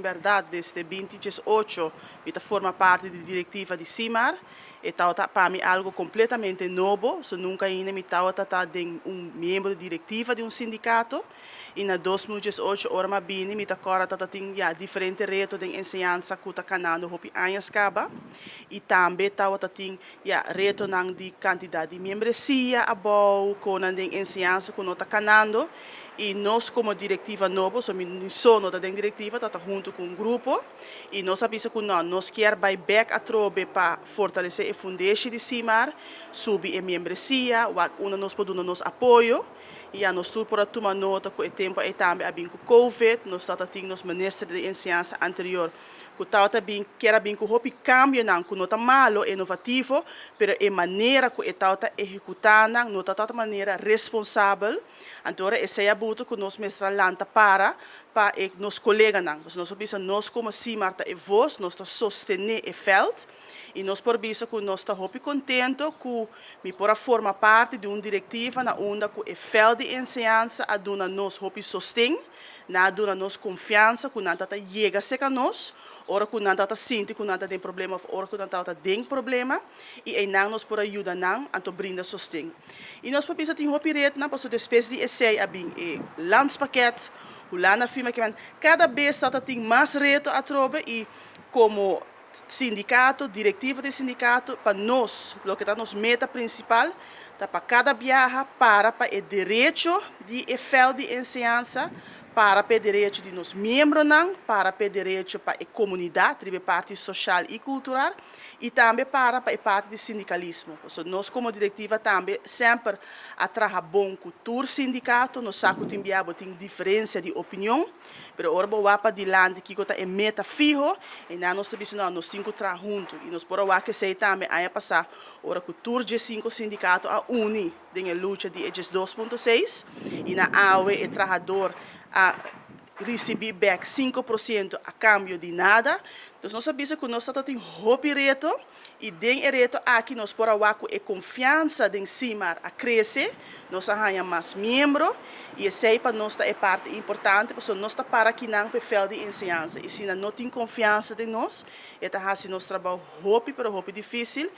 Verdade, desde 2018, eu forma parte da diretiva de CIMAR, e para mim algo completamente novo, so nunca ainda me estava de membro da diretiva de sindicato, e na 2018, ora bem, me agora tem diferente reto de ensinança que está canando hopi anos caba, e também tem reto de quantidade de membresia, com de ensinança que não está canando, e nós como diretiva nova, sono da diretiva, está junto com um grupo, e nós sabemos que nós queremos back a trobe para fortalecer a fundação de CIMAR, subir a membresia, nós podemos nos apoio, e nós estamos por tomar nota que o tempo é também a com Covid, nós estamos nos ministros de ensinança anterior, que também quer bem que o cambio não que não está malo, inovativo, mas a maneira que está executando, não está de maneira responsável. Então, essa é a buta que nós mestra lanta para nos colegas não. Nós sabemos nós como CIMAR é voz, nós está sostener o felt e nós por isso que nós está muito contento que me pora forma parte de uma diretiva na onda que o felt de ensinança a dona nós muito sostém, na dona nós confiança que nada chega a nós, ora que nada sente que nada tem problema, ora que nada tem problema e aí nós por ajuda não, então brinda sostém. E nós por isso tem muito reto na passo depois de essay a bem landspaket, o lana firma que cada vez tem mais reto a trobe e como sindicato, diretiva de sindicato, para nós, o que está nos meta principal, tá para cada viaja para o direito de efel de ensinança, para o direito de nos membros, para o direito para a comunidade, a parte social e cultural, e também para a parte do sindicalismo. Nós, como diretiva, também sempre atraja bom cultura sindicato, nós sabemos que tem diferença de opinião, mas agora vamos para diante que é meta fijo, e nós temos que trabalhar juntos, e nós podemos que sei também, aí passar, agora cultura de 5 sindicatos a unir na luta de EGES 2.6, e na AUE, o trabalhador a receber back 5% a cambio de nada. Então, nós sabemos que nós temos um reto e den reto aqui nós podemos a confiança em CIMAR a crescer, nós arranjamos mais membros e essa para nós é parte importante, porque nós estamos para aqui não papel de ensinança e se não tem confiança em nós, então assim nosso trabalho muito difícil